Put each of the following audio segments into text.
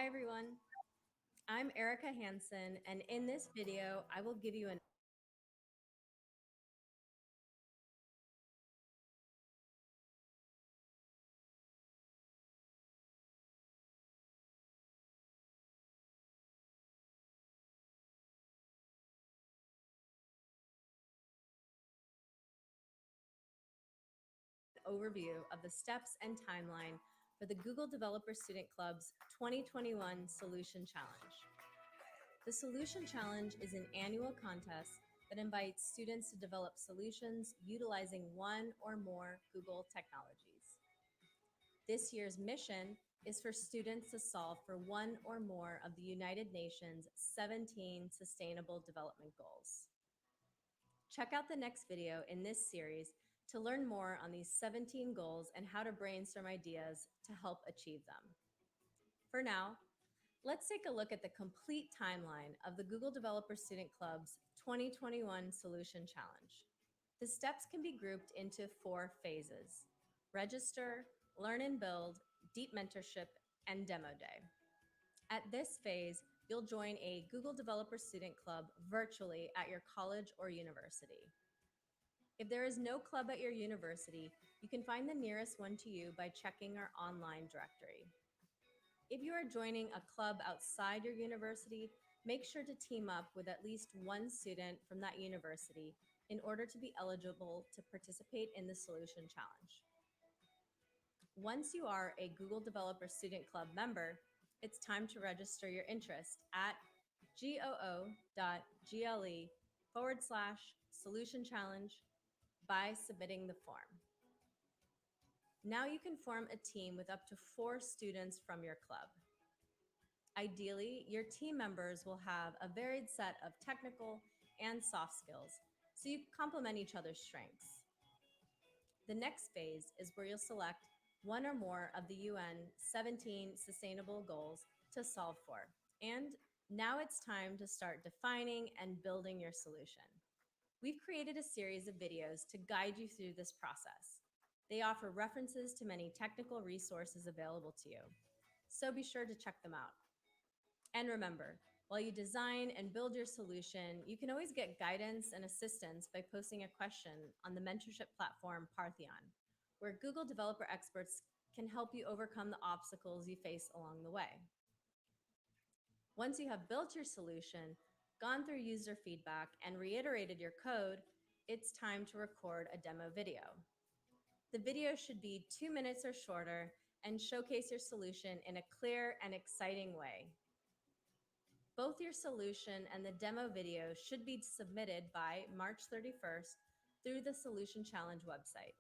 Hi everyone, I'm Erica Hansen, and in this video, I will give you an overview of the steps and timeline for the Google Developer Student Club's 2021 Solution Challenge. The Solution Challenge is an annual contest that invites students to develop solutions utilizing one or more Google technologies. This year's mission is for students to solve for one or more of the United Nations' 17 Sustainable Development Goals. Check out the next video in this series to learn more on these 17 goals and how to brainstorm ideas to help achieve them. For now, let's take a look at the complete timeline of the Google Developer Student Club's 2021 Solution Challenge. The steps can be grouped into 4 phases: register, learn and build, deep mentorship, and demo day. At this phase, you'll join a Google Developer Student Club virtually at your college or university. If there is no club at your university, you can find the nearest one to you by checking our online directory. If you are joining a club outside your university, make sure to team up with at least one student from that university in order to be eligible to participate in the Solution Challenge. Once you are a Google Developer Student Club member, it's time to register your interest at goo.gle/solution challenge by submitting the form. Now you can form a team with up to 4 students from your club. Ideally, your team members will have a varied set of technical and soft skills, so you complement each other's strengths. The next phase is where you'll select one or more of the UN 17 Sustainable Goals to solve for. And now it's time to start defining and building your solution. We've created a series of videos to guide you through this process. They offer references to many technical resources available to you, so be sure to check them out. And remember, while you design and build your solution, you can always get guidance and assistance by posting a question on the mentorship platform Partheon, where Google developer experts can help you overcome the obstacles you face along the way. Once you have built your solution, gone through user feedback, and reiterated your code, it's time to record a demo video. The video should be 2 minutes or shorter and showcase your solution in a clear and exciting way. Both your solution and the demo video should be submitted by March 31st through the Solution Challenge website.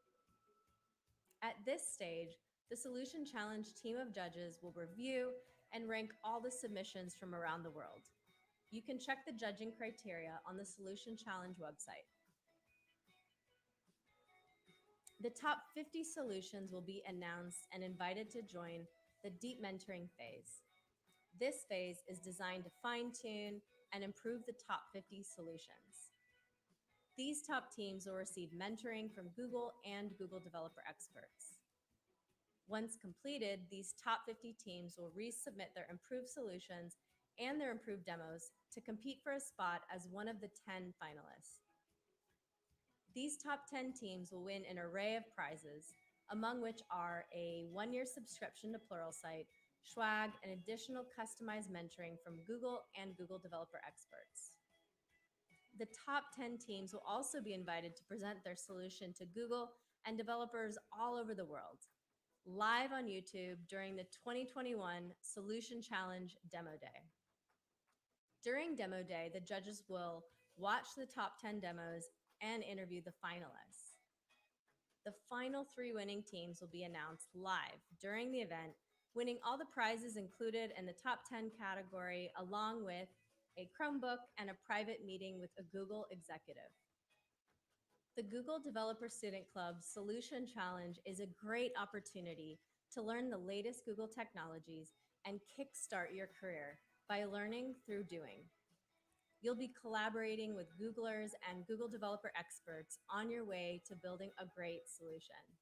At this stage, the Solution Challenge team of judges will review and rank all the submissions from around the world. You can check the judging criteria on the Solution Challenge website. The top 50 solutions will be announced and invited to join the deep mentoring phase. This phase is designed to fine-tune and improve the top 50 solutions. These top teams will receive mentoring from Google and Google developer experts. Once completed, these top 50 teams will resubmit their improved solutions and their improved demos to compete for a spot as one of the 10 finalists. These top 10 teams will win an array of prizes, among which are a 1-year subscription to Pluralsight, swag, and additional customized mentoring from Google and Google developer experts. The top 10 teams will also be invited to present their solution to Google and developers all over the world, live on YouTube during the 2021 Solution Challenge Demo Day. During Demo Day, the judges will watch the top 10 demos and interview the finalists. The final 3 winning teams will be announced live during the event, winning all the prizes included in the top 10 category, along with a Chromebook and a private meeting with a Google executive. The Google Developer Student Club Solution Challenge is a great opportunity to learn the latest Google technologies and kickstart your career by learning through doing. You'll be collaborating with Googlers and Google developer experts on your way to building a great solution.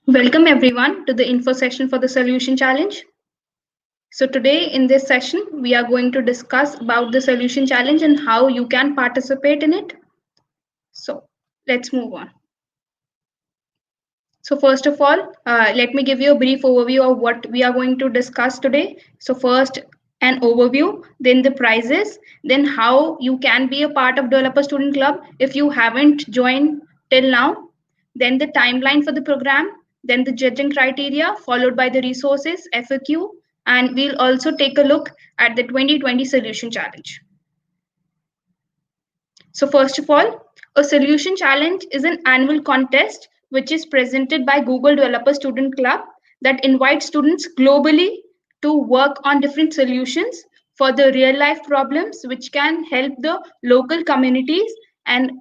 Welcome everyone to the info session for the solution challenge. So today in this session, we are going to discuss about the solution challenge and how you can participate in it. So let's move on. So first of all, let me give you a brief overview of what we are going to discuss today. So first, an overview, then the prizes, then how you can be a part of Developer Student Club if you haven't joined till now, then the timeline for the program, then the judging criteria, followed by the resources, FAQ, and we'll also take a look at the 2020 solution challenge. So first of all, a solution challenge is an annual contest which is presented by Google Developer Student Club that invites students globally to work on different solutions for the real life problems which can help the local communities, and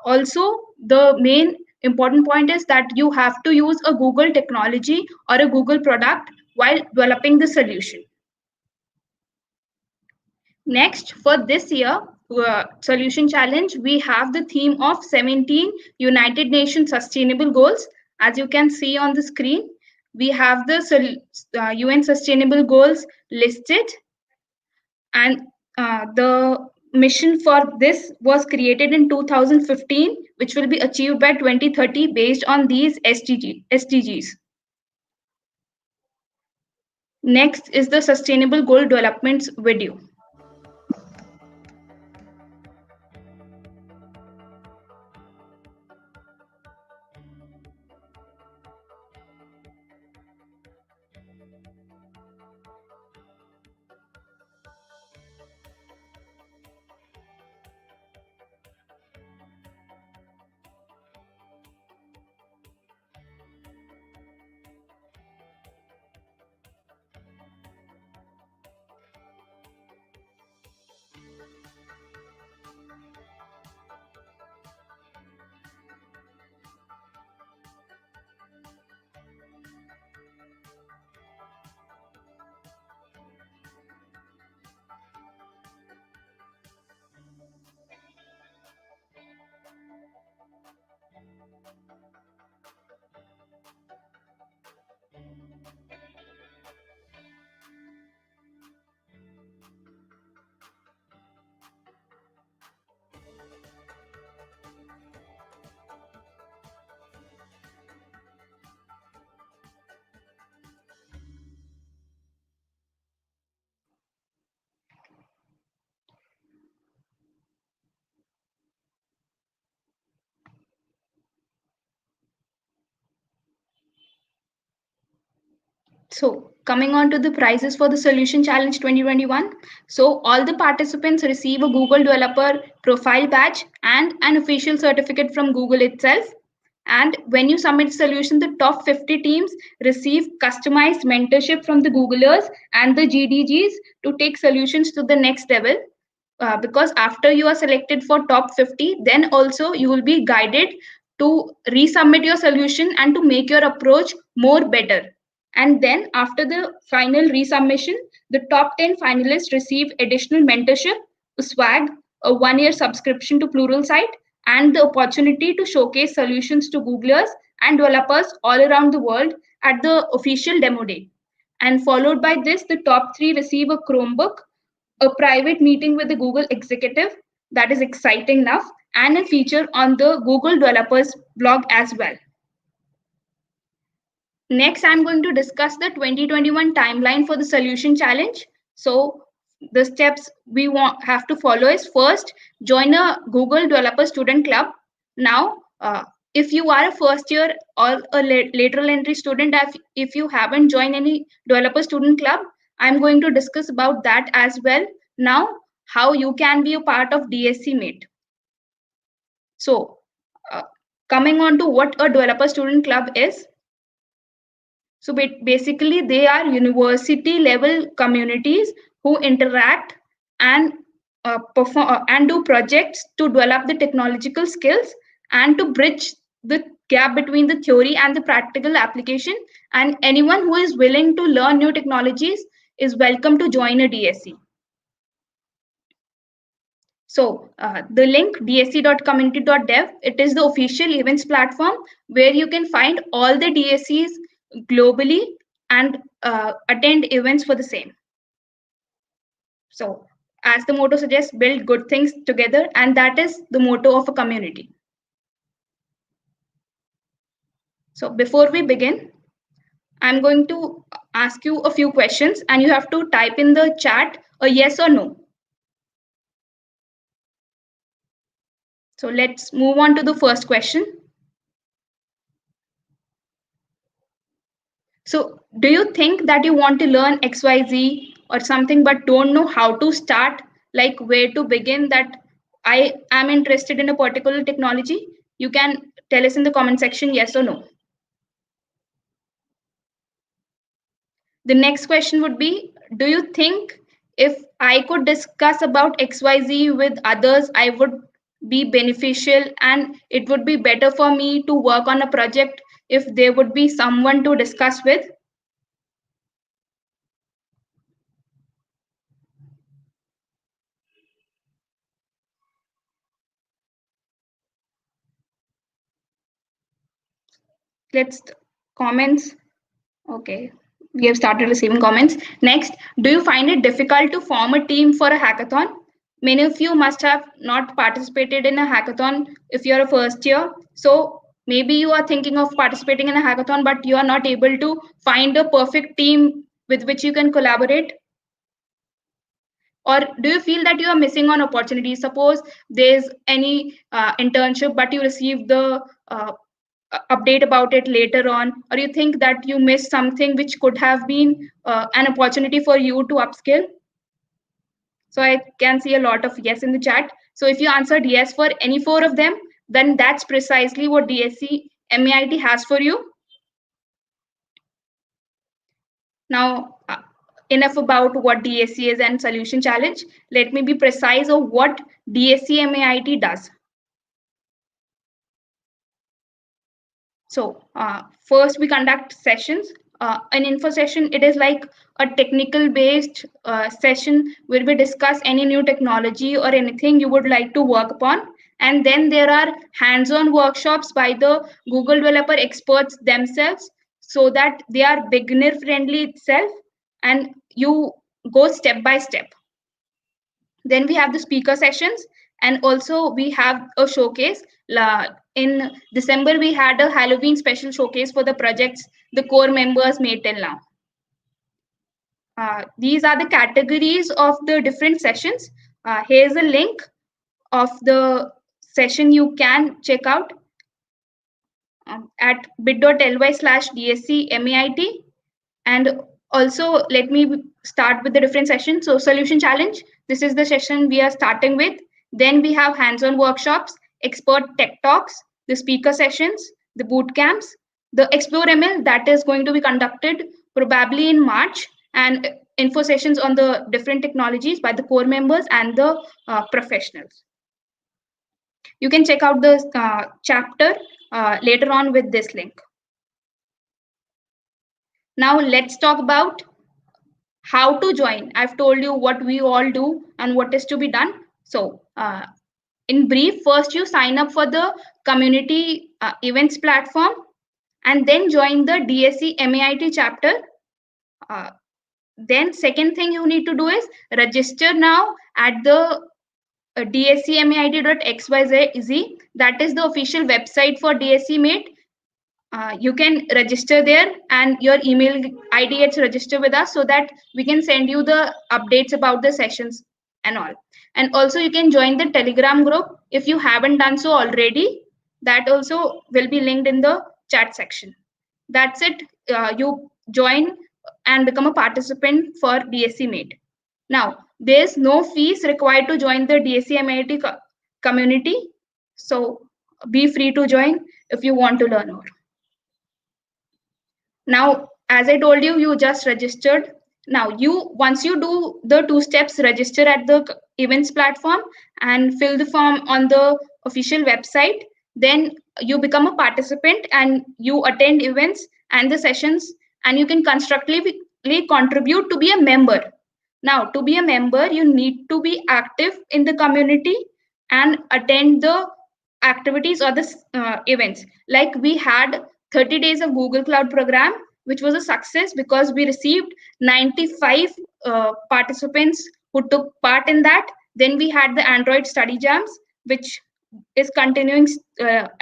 also the main important point is that you have to use a Google technology or a Google product while developing the solution. Next, for this year solution challenge, we have the theme of 17 United Nations Sustainable Goals. As you can see on the screen, we have the UN Sustainable Goals listed, and the mission for this was created in 2015, which will be achieved by 2030 based on these SDGs. Next is the Sustainable Goal Developments video. So, coming on to the prizes for the Solution Challenge 2021. So, all the participants receive a Google Developer Profile Badge and an official certificate from Google itself. And when you submit solution, the top 50 teams receive customized mentorship from the Googlers and the GDGs to take solutions to the next level. Because after you are selected for top 50, then also you will be guided to resubmit your solution and to make your approach more better. And then after the final resubmission, the top 10 finalists receive additional mentorship, swag, a 1-year subscription to Pluralsight, and the opportunity to showcase solutions to Googlers and developers all around the world at the official demo day. And followed by this, the top 3 receive a Chromebook, a private meeting with the Google executive, that is exciting enough, and a feature on the Google developers blog as well. Next, I'm going to discuss the 2021 timeline for the solution challenge. So the steps we have to follow is first, join a Google Developer Student Club. Now, if you are a first year or a lateral entry student, if you haven't joined any Developer Student Club, I'm going to discuss about that as well. Now, how you can be a part of DSC MAIT. So, coming on to what a Developer Student Club is. So basically, they are university level communities who interact and perform and do projects to develop the technological skills and to bridge the gap between the theory and the practical application. And anyone who is willing to learn new technologies is welcome to join a DSC. So the link dsc.community.dev, it is the official events platform where you can find all the DSCs globally and attend events for the same. So as the motto suggests, build good things together, and that is the motto of a community. So before we begin, I'm going to ask you a few questions and you have to type in the chat a yes or no. So let's move on to the first question. So do you think that you want to learn XYZ or something but don't know how to start, like where to begin, that I am interested in a particular technology? You can tell us in the comment section yes or no. The next question would be, do you think if I could discuss about XYZ with others, I would be beneficial and it would be better for me to work on a project if there would be someone to discuss with? Let's comments. Okay, we have started receiving comments. Next, do you find it difficult to form a team for a hackathon? Many of you must have not participated in a hackathon if you're a first year. So maybe you are thinking of participating in a hackathon, but you are not able to find a perfect team with which you can collaborate. Or do you feel that you are missing on opportunities? Suppose there's any internship, but you receive the update about it later on, or you think that you missed something which could have been an opportunity for you to upskill? So I can see a lot of yes in the chat. So if you answered yes for any four of them, then that's precisely what DSC MAIT has for you. Now, enough about what DSC is and solution challenge. Let me be precise of what DSC MAIT does. So first we conduct sessions. An info session, it is like a technical based session where we discuss any new technology or anything you would like to work upon. And then there are hands-on workshops by the Google developer experts themselves, so that they are beginner friendly itself and you go step by step. Then we have the speaker sessions, and also we have a showcase. In December, we had a Halloween special showcase for the projects the core members made till now. These are the categories of the different sessions. Here's a link of the session you can check out at bit.ly/DSC And also, let me start with the different sessions. So solution challenge, this is the session we are starting with. Then we have hands-on workshops, expert tech talks, the speaker sessions, the boot camps, the Explore ML that is going to be conducted probably in March, and info sessions on the different technologies by the core members and the professionals. You can check out the chapter later on with this link. Now let's talk about how to join. I've told you what we all do and what is to be done. So in brief, first you sign up for the community events platform and then join the DSC MAIT chapter. Then second thing you need to do is register now at the dscmait.xyz. That is the official website for DSC MAIT. You can register there and your email ID gets registered with us so that we can send you the updates about the sessions and all. And also you can join the Telegram group if you haven't done so already. That also will be linked in the chat section. That's it. You join and become a participant for DSC MAIT. Now, there's no fees required to join the DSC MAIT community. So be free to join if you want to learn more. Now, as I told you, you just registered. Now, once you do the 2 steps, register at the events platform and fill the form on the official website, then you become a participant and you attend events and the sessions, and you can constructively contribute to be a member. Now, to be a member, you need to be active in the community and attend the activities or the events. Like we had 30 days of Google Cloud program, which was a success because we received 95 participants who took part in that. Then we had the Android study jams, which is continuing,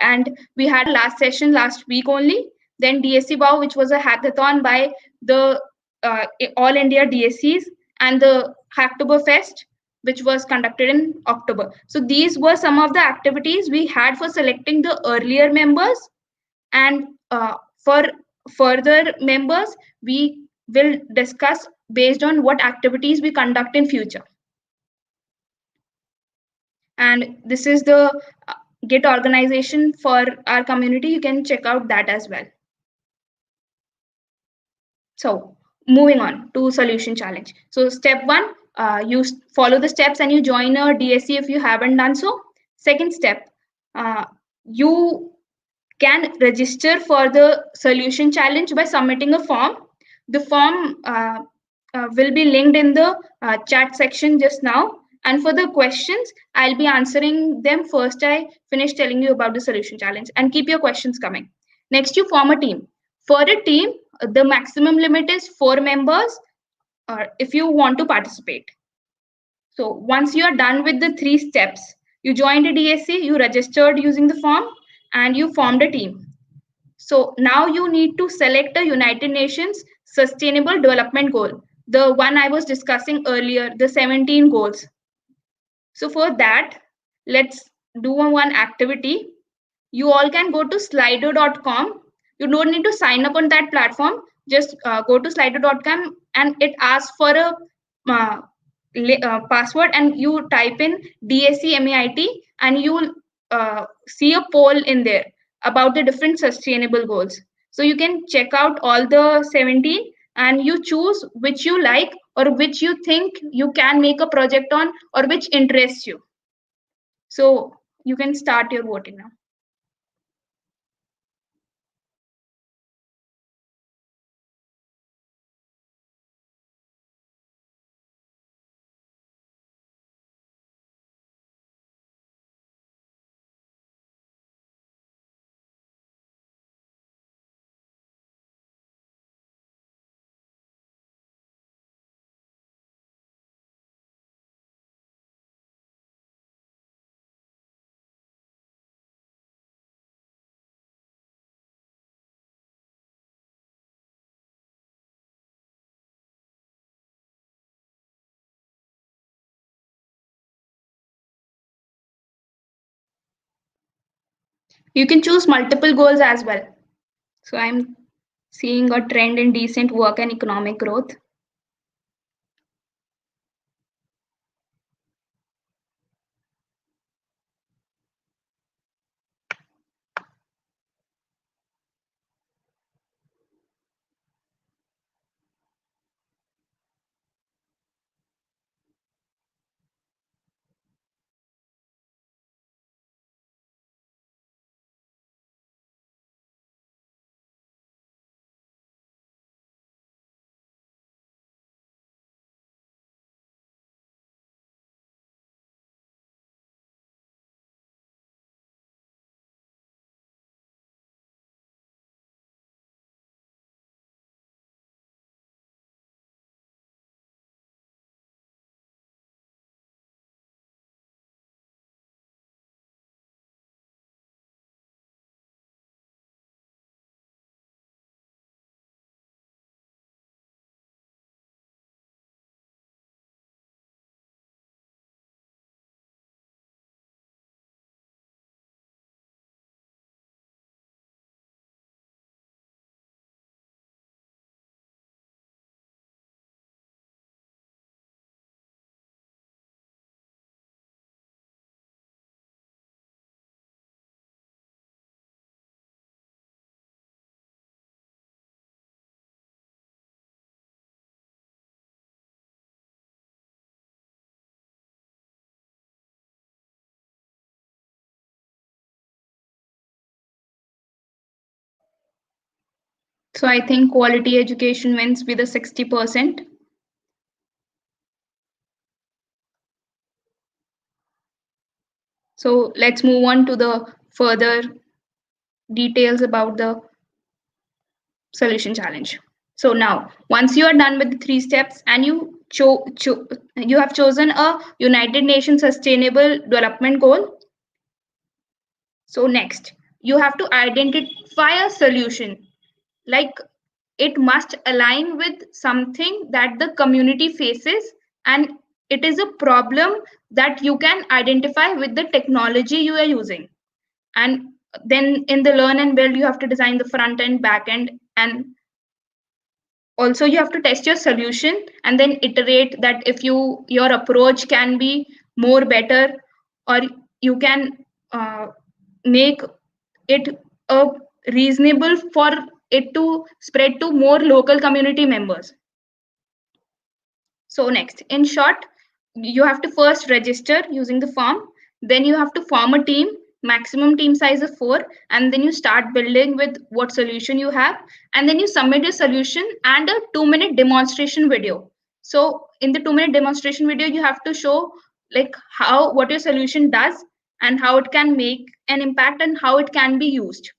and we had last session last week only. Then DSC Bow, which was a hackathon by the All India DSCs, and the Hacktoberfest, which was conducted in October. So these were some of the activities we had for selecting the earlier members, and for further members, we will discuss based on what activities we conduct in future. And this is the Git organization for our community. You can check out that as well. So moving on to solution challenge. So step one, you follow the steps and you join a DSC if you haven't done so. Second step, you can register for the solution challenge by submitting a form. The form will be linked in the chat section just now. And for the questions, I'll be answering them first. I finish telling you about the solution challenge, and keep your questions coming. Next, you form a team. For a team, the maximum limit is 4 members if you want to participate. So once you are done with the 3 steps, you joined a DSC, you registered using the form, and you formed a team. So now you need to select a United Nations Sustainable Development Goal, the one I was discussing earlier, the 17 goals. So for that, let's do one activity. You all can go to slido.com. You don't need to sign up on that platform. Just go to slido.com, and it asks for a uh, password, and you type in DSC MAIT, and you will see a poll in there about the different sustainable goals. So you can check out all the 17 and you choose which you like or which you think you can make a project on or which interests you. So you can start your voting now. You can choose multiple goals as well. So I'm seeing a trend in decent work and economic growth. So I think quality education wins with a 60%. So let's move on to the further details about the solution challenge. So now, once you are done with the three steps and you have chosen a United Nations Sustainable Development Goal. So next, you have to identify a solution. Like it must align with something that the community faces, and it is a problem that you can identify with the technology you are using. And then in the learn and build, you have to design the front end, back end, and also you have to test your solution and then iterate that if your approach can be more better, or you can make it a reasonable for it to spread to more local community members. So next, in short, you have to first register using the form, then you have to form a team, maximum team size of 4, and then you start building with what solution you have, and then you submit your solution and a 2-minute demonstration video. So in the 2-minute demonstration video, you have to show like how what your solution does and how it can make an impact and how it can be used.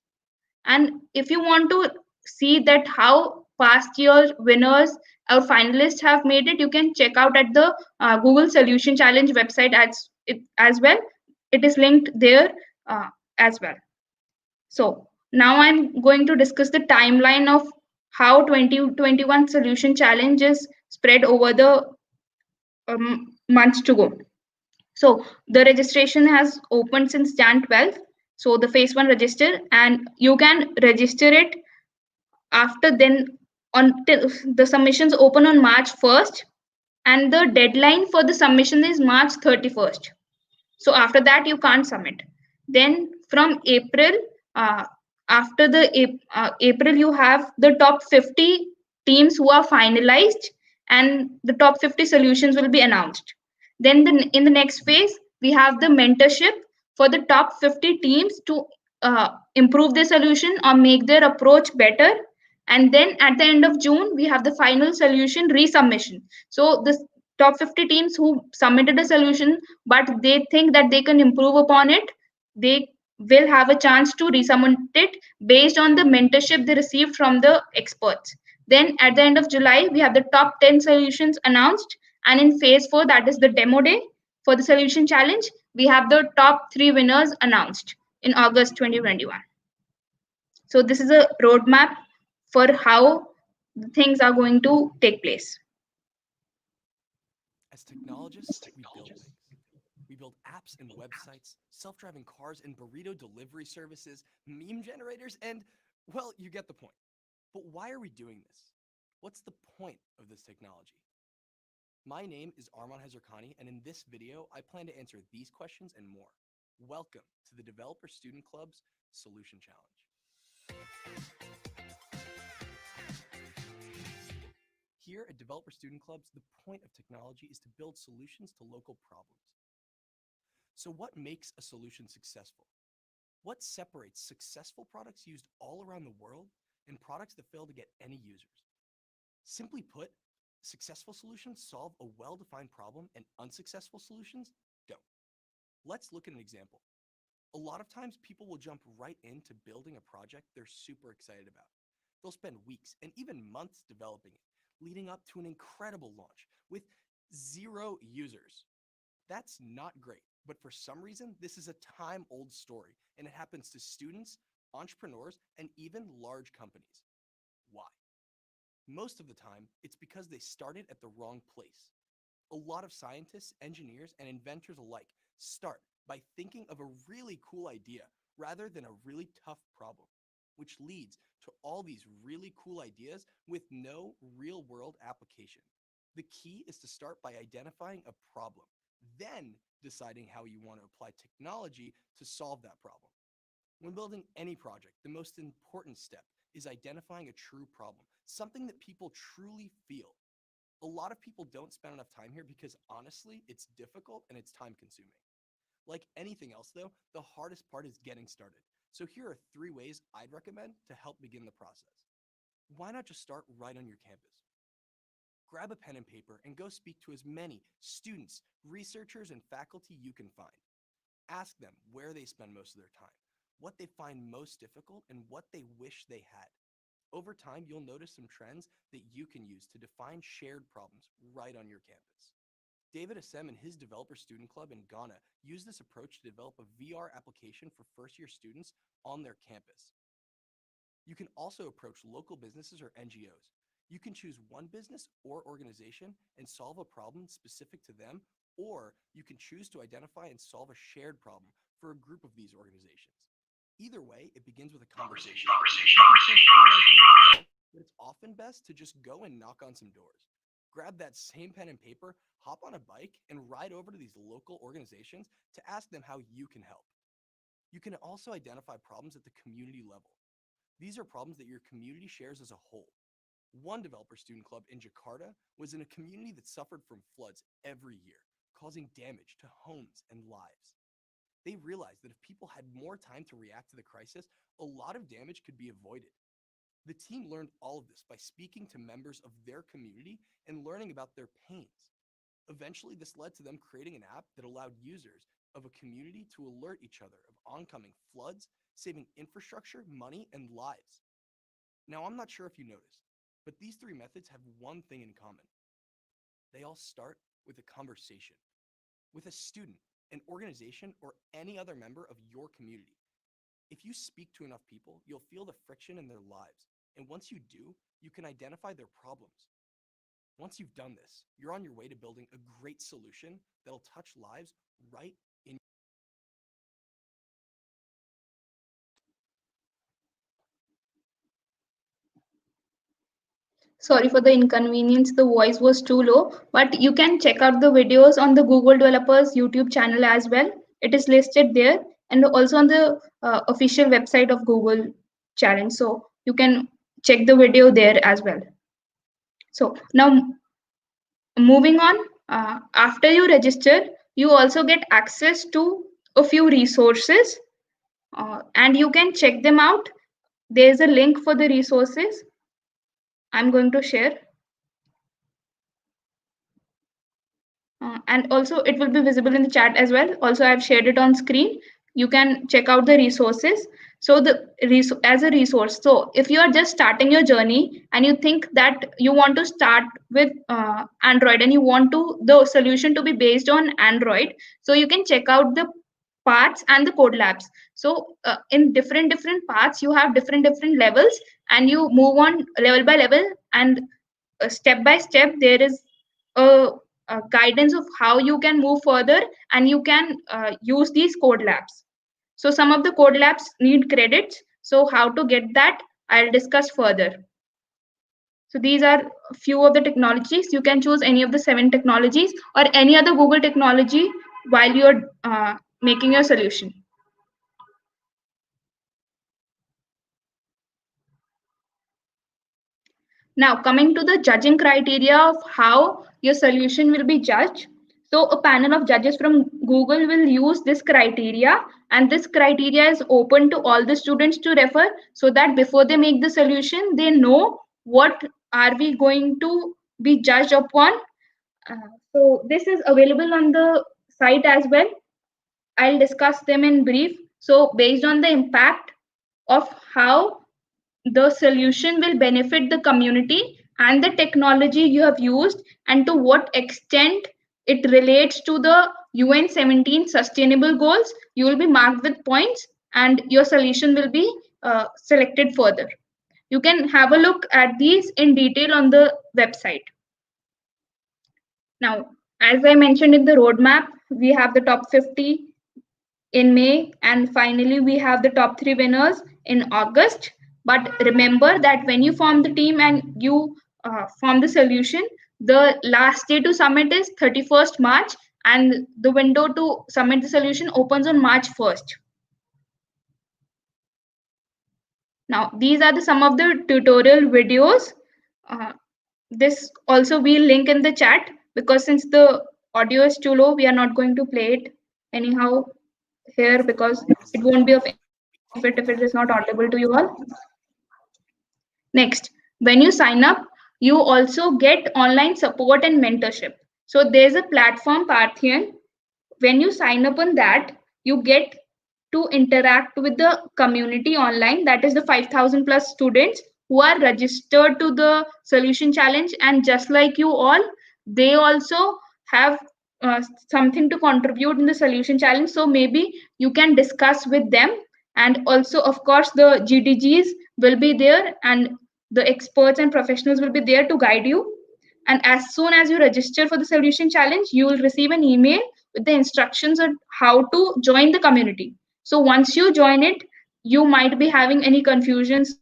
And if you want to see that how past year winners or finalists have made it, you can check out at the Google Solution Challenge website as well. It is linked there as well. So now I'm going to discuss the timeline of how 2021 Solution Challenge is spread over the months to go. So the registration has opened since Jan 12th. So the phase 1 register, and you can register it after then until the submissions open on March 1st, and the deadline for the submission is March 31st. So after that you can't submit. Then from April, uh, after the April, you have the top 50 teams who are finalized, and the top 50 solutions will be announced. Then in the next phase, we have the mentorship for the top 50 teams to improve their solution or make their approach better. And then at the end of June, we have the final solution resubmission. So the top 50 teams who submitted a solution but they think that they can improve upon it, they will have a chance to resubmit it based on the mentorship they received from the experts. Then at the end of July, we have the top 10 solutions announced. And in phase 4, that is the demo day for the solution challenge, we have the top 3 winners announced in August 2021. So this is a roadmap for how things are going to take place. As technologists, we build things. We build apps and websites, self-driving cars and burrito delivery services, meme generators, and, well, you get the point. But why are we doing this? What's the point of this technology? My name is Arman Hazarkani, and in this video, I plan to answer these questions and more. Welcome to the Developer Student Club's Solution Challenge. Here at Developer Student Clubs, the point of technology is to build solutions to local problems. So what makes a solution successful? What separates successful products used all around the world and products that fail to get any users? Simply put, successful solutions solve a well-defined problem and unsuccessful solutions don't. Let's look at an example. A lot of times people will jump right into building a project they're super excited about. They'll spend weeks and even months developing it, leading up to an incredible launch with 0 users. That's not great, but for some reason, this is a time-old story, and it happens to students, entrepreneurs, and even large companies. Why? Most of the time, it's because they started at the wrong place. A lot of scientists, engineers, and inventors alike start by thinking of a really cool idea rather than a really tough problem, which leads to all these really cool ideas with no real-world application. The key is to start by identifying a problem, then deciding how you want to apply technology to solve that problem. When building any project, the most important step is identifying a true problem, something that people truly feel. A lot of people don't spend enough time here because honestly, it's difficult and it's time consuming. Like anything else though, the hardest part is getting started. So here are 3 ways I'd recommend to help begin the process. Why not just start right on your campus? Grab a pen and paper and go speak to as many students, researchers, and faculty you can find. Ask them where they spend most of their time, what they find most difficult, and what they wish they had. Over time, you'll notice some trends that you can use to define shared problems right on your campus. David Assem and his Developer Student Club in Ghana use this approach to develop a VR application for first-year students on their campus. You can also approach local businesses or NGOs. You can choose one business or organization and solve a problem specific to them, or you can choose to identify and solve a shared problem for a group of these organizations. Either way, it begins with a conversation. But it's often best to just go and knock on some doors. Grab that same pen and paper, hop on a bike, and ride over to these local organizations to ask them how you can help. You can also identify problems at the community level. These are problems that your community shares as a whole. One developer student club in Jakarta was in a community that suffered from floods every year, causing damage to homes and lives. They realized that if people had more time to react to the crisis, a lot of damage could be avoided. The team learned all of this by speaking to members of their community and learning about their pains. Eventually, this led to them creating an app that allowed users of a community to alert each other of oncoming floods, saving infrastructure, money, and lives. Now, I'm not sure if you noticed, but these three methods have one thing in common. They all start with a conversation with a student, an organization, or any other member of your community. If you speak to enough people, you'll feel the friction in their lives. And once you do, you can identify their problems. Once you've done this, you're on your way to building a great solution that'll touch lives right in. Sorry for the inconvenience, the voice was too low, but you can check out the videos on the Google Developers YouTube channel as well. It is listed there and also on the official website of Google Challenge. So you can check the video there as well. So now moving on, after you register, you also get access to a few resources and you can check them out. There's a link for the resources. I'm going to share. And also it will be visible in the chat as well. Also, I've shared it on screen. You can check out the resources. So as a resource, so if you are just starting your journey and you think that you want to start with Android and you want the solution to be based on Android, so you can check out the parts and the code labs. So in different parts, you have different levels and you move on level by level, and step by step there is a guidance of how you can move further and you can use these code labs. So some of the code labs need credits. So how to get that, I'll discuss further. So these are a few of the technologies. You can choose any of the 7 technologies or any other Google technology while you're making your solution. Now, coming to the judging criteria of how your solution will be judged. So a panel of judges from Google will use this criteria, and this criteria is open to all the students to refer, so that before they make the solution, they know what are we going to be judged upon. So this is available on the site as well. I'll discuss them in brief. So based on the impact of how the solution will benefit the community and the technology you have used, and to what extent it relates to the UN 17 sustainable goals, you will be marked with points and your solution will be selected further. You can have a look at these in detail on the website. Now, as I mentioned in the roadmap, we have the top 50 in May, and finally we have the top 3 winners in August. But remember that when you form the team and you form the solution, the last day to submit is 31st March, and the window to submit the solution opens on March 1st. Now, these are some of the tutorial videos. This also we'll link in the chat, because since the audio is too low, we are not going to play it anyhow here, because it won't be of benefit if it is not audible to you all. Next, when you sign up, you also get online support and mentorship. So there's a platform, Parthian. When you sign up on that, you get to interact with the community online, that is the 5,000 plus students who are registered to the solution challenge, and just like you all, they also have something to contribute in the solution challenge, so maybe you can discuss with them. And also of course the GDGs will be there, and the experts and professionals will be there to guide you. And as soon as you register for the solution challenge, you will receive an email with the instructions on how to join the community. So once you join it, you might be having any confusions,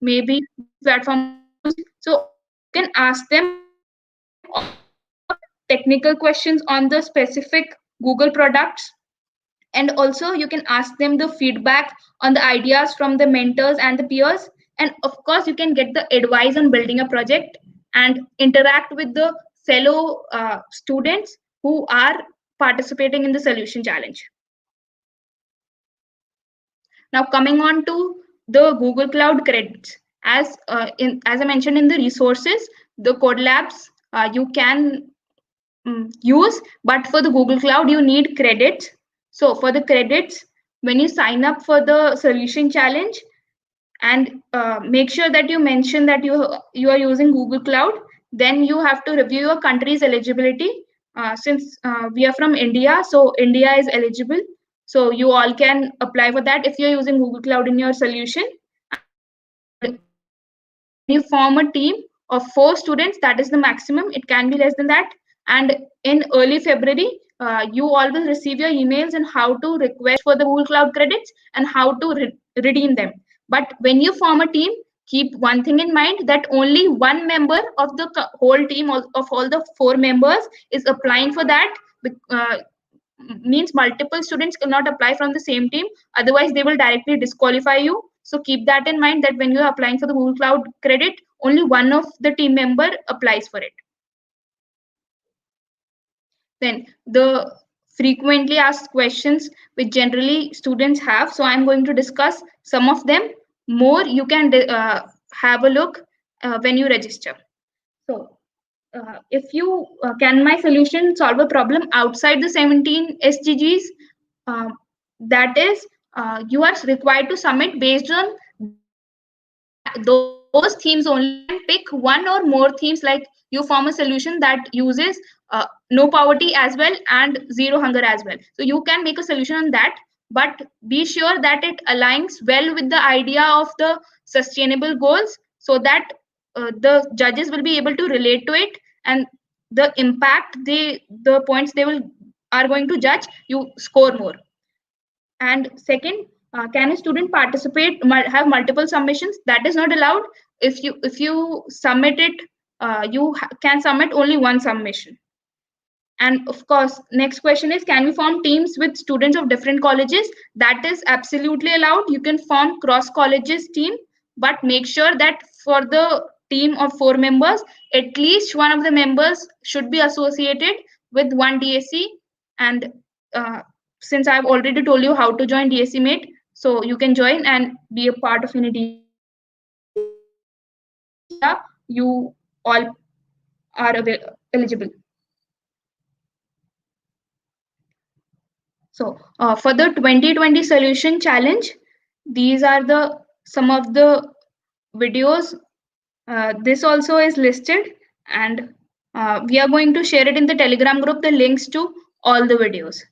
maybe which platform I should use. So you can ask them all the technical questions on the specific Google products, and also you can ask them the feedback on the ideas from the mentors and the peers. And of course you can get the advice on building a project and interact with the fellow students who are participating in the solution challenge. Now coming on to the Google Cloud credits, as I mentioned in the resources, the code labs you can use, but for the Google Cloud you need credits. So for the credits, when you sign up for the solution challenge, and make sure that you mention that you are using Google Cloud, then you have to review your country's eligibility. Since we are from India, so India is eligible, so you all can apply for that if you're using Google Cloud in your solution. And when you form a team of 4 students, that is the maximum, it can be less than that. And in early February, you all will receive your emails on how to request for the Google Cloud credits and how to redeem them. But when you form a team, keep one thing in mind, that only one member of the whole team of all the 4 members is applying for that. uh, Means multiple students cannot apply from the same team, otherwise they will directly disqualify you. So keep that in mind, that when you are applying for the Google Cloud credit, only one of the team member applies for it. Then the frequently asked questions which generally students have, so I'm going to discuss some of them more. You can have a look when you register. So if you can my solution solve a problem outside the 17 SDGs, uh, that is you are required to submit based on those themes only. You can pick one or more themes, like you form a solution that uses no poverty as well and zero hunger as well, so you can make a solution on that. But be sure that it aligns well with the idea of the sustainable goals, so that the judges will be able to relate to it, and the impact the points they will are going to judge, you score more. And second, can a student participate have multiple submissions? That is not allowed. If you submit it, can submit only one submission. And of course, next question is, can we form teams with students of different colleges? That is absolutely allowed. You can form cross colleges team, but make sure that for the team of 4 members, at least one of the members should be associated with one DSC. And uh, since I've already told you how to join DSC MAIT, so you can join and be a part of any DSC in which India you all are eligible. So for the 2020 solution challenge, these are the some of the videos. This also is listed, and we are going to share it in the Telegram group, the links to all the videos.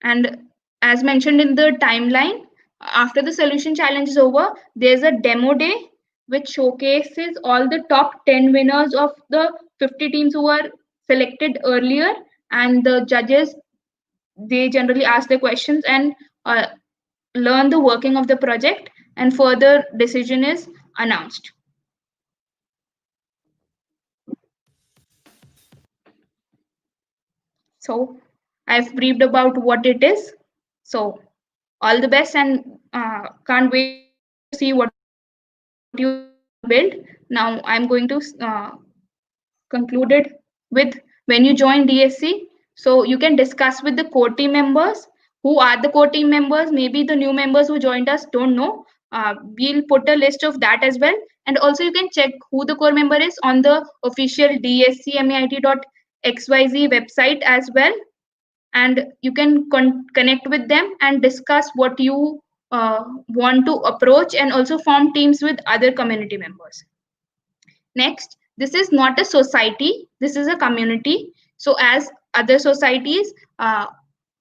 And as mentioned in the timeline, after the solution challenge is over, there's a demo day which showcases all the top 10 winners of the 50 teams who were selected earlier, and the judges, they generally ask the questions and learn the working of the project, and further decision is announced. So I've briefed about what it is. So all the best, and can't wait to see what you all build. Now I'm going to conclude it with, when you join DSC, so you can discuss with the core team members. Who are the core team members? Maybe the new members who joined us don't know. We'll put a list of that as well. And also you can check who the core member is on the official dscmait.xyz website as well. and you can connect with them and discuss what you want to approach, and also form teams with other community members. Next, this is not a society, this is a community. So as other societies,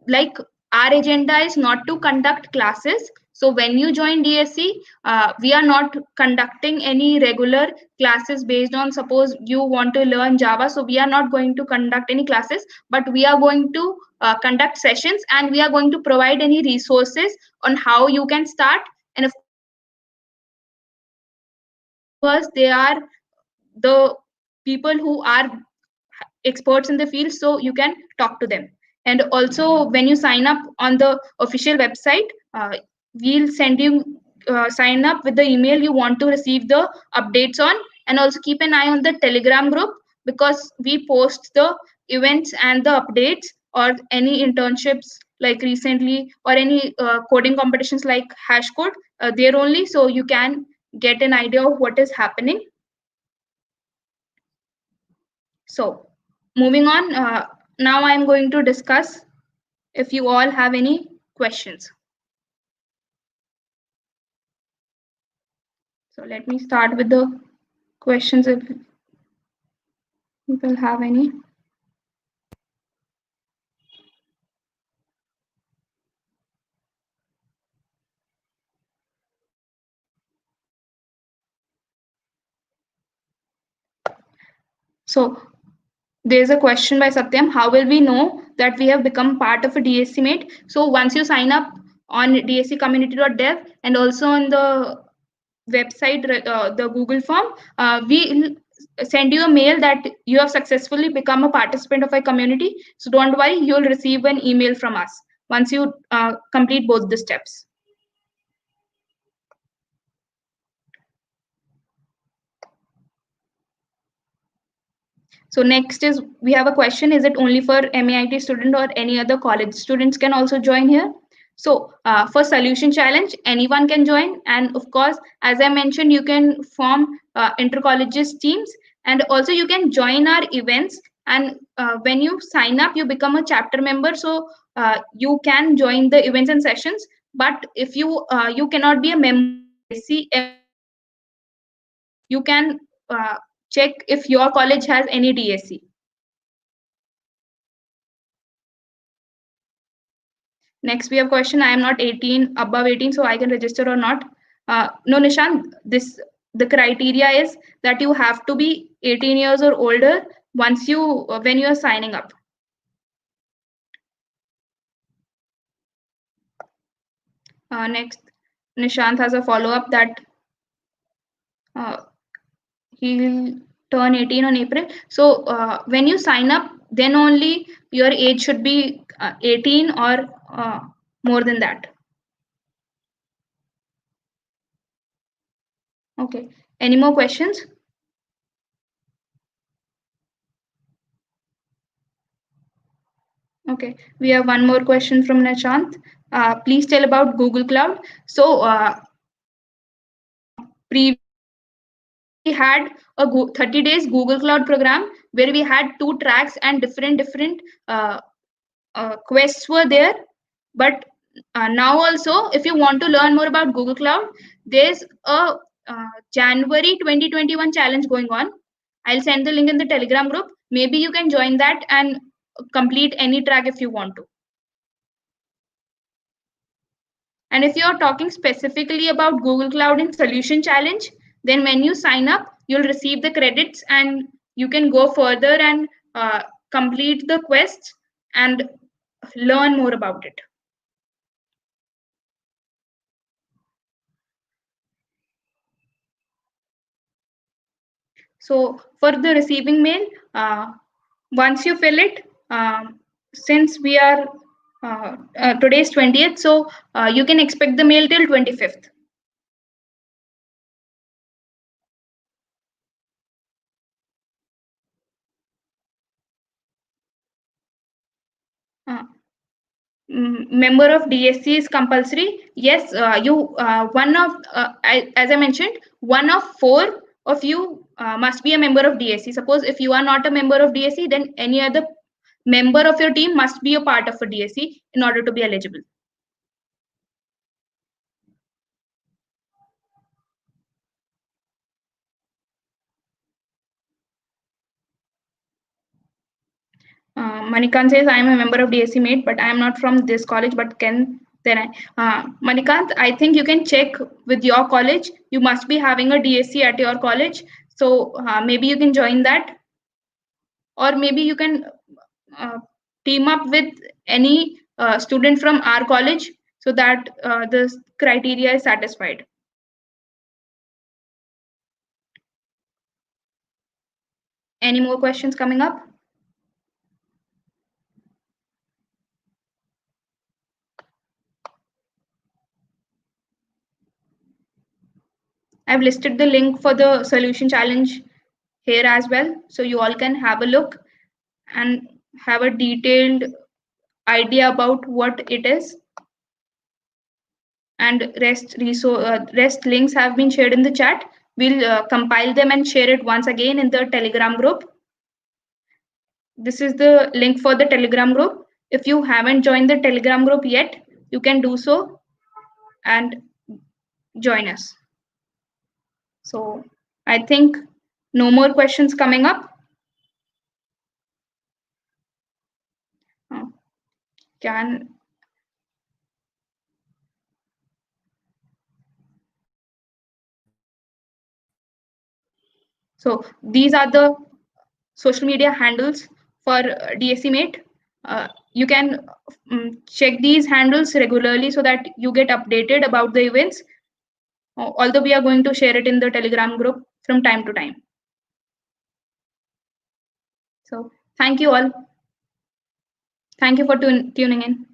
like our agenda is not to conduct classes. So when you join DSC, we are not conducting any regular classes based on, suppose you want to learn Java, so we are not going to conduct any classes, but we are going to conduct sessions, and we are going to provide any resources on how you can start. And of course, community members, they are the people who are experts in the field, so you can talk to them. And also, when you sign up on the official website, we'll send you sign up with the email you want to receive the updates on. And also keep an eye on the Telegram group, because we post the events and the updates, or any internships like recently, or any coding competitions like hash code, there only, so you can get an idea of what is happening. So, moving on, now I am going to discuss if you all have any questions. So, let me start with the questions if people have any. So, there's a question by Satyam. How will we know that we have become part of a DSC MAIT? So, once you sign up on dsccommunity.dev, and also on the website, the Google form, we send you a mail that you have successfully become a participant of a community. So don't worry, you'll receive an email from us once you complete both the steps. So next is, we have a question, is it only for MAIT student or any other college students can also join here? So for Solution Challenge, anyone can join. And of course, as I mentioned, you can form inter-colleges teams, and also you can join our events. And when you sign up, you become a chapter member. So you can join the events and sessions. But if you cannot be a member of DSC MAIT, you can check if your college has any DSC. Next, we have question, I am not 18, above 18, so I can register or not? No, Nishant, the criteria is that you have to be 18 years or older once you when you are signing up. Next, Nishant has a follow-up that he'll turn 18 on April. So when you sign up, then only your age should be 18 or more than that. Okay. Any more questions? Okay. We have one more question from Nishant. Please tell about Google Cloud. So previously we had a 30 days Google Cloud program where we had 2 tracks and different quests were there. But now also, if you want to learn more about Google Cloud, there's a January 2021 challenge going on. I'll send the link in the Telegram group. Maybe you can join that and complete any track if you want to. And if you're talking specifically about Google Cloud in Solution Challenge, then when you sign up, you'll receive the credits and you can go further and complete the quests and learn more about it. So for the receiving mail, once you fill it, since we are today's 20th, so you can expect the mail till 25th. Member of DSC is compulsory. Yes, you one of as I mentioned, one of 4 of you must be a member of DSC. Suppose if you are not a member of DSC, then any other member of your team must be a part of a DSC in order to be eligible. Manikant says, I am a member of DSC MAIT, but I am not from this college, but can then Manikant, I think you can check with your college. You must be having a DSC at your college. So maybe you can join that, or maybe you can uh, team up with any student from our college so that the criteria is satisfied. Any more questions coming up? I've listed the link for the solution challenge here as well, so you all can have a look and have a detailed idea about what it is. And rest links have been shared in the chat. We'll compile them and share it once again in the Telegram group. This is the link for the Telegram group. If you haven't joined the Telegram group yet, you can do so and join us. So I think no more questions coming up. So these are the social media handles for DSC MAIT. You can check these handles regularly so that you get updated about the events, although we are going to share it in the Telegram group from time to time. So thank you all. Thank you for tuning in.